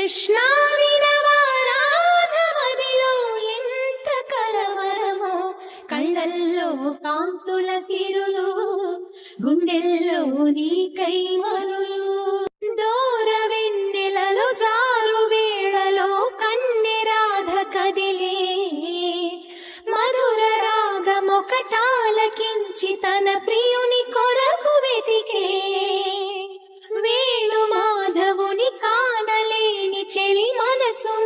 కృష్ణా వినవారాధమదిలో ఎంత కలవరమో, కళ్ళల్లో కాంతుల సిరులు, గుండెల్లో నీ కైవరులు. దూర వెన్నెలలో జారు వేళలో కన్నెరాధ కదిలే, మధుర రాగమొకటాలకించి తన ప్రియుని కొరకు వెతికే. వేణు మాధవుని కానలేని చెలి మనసు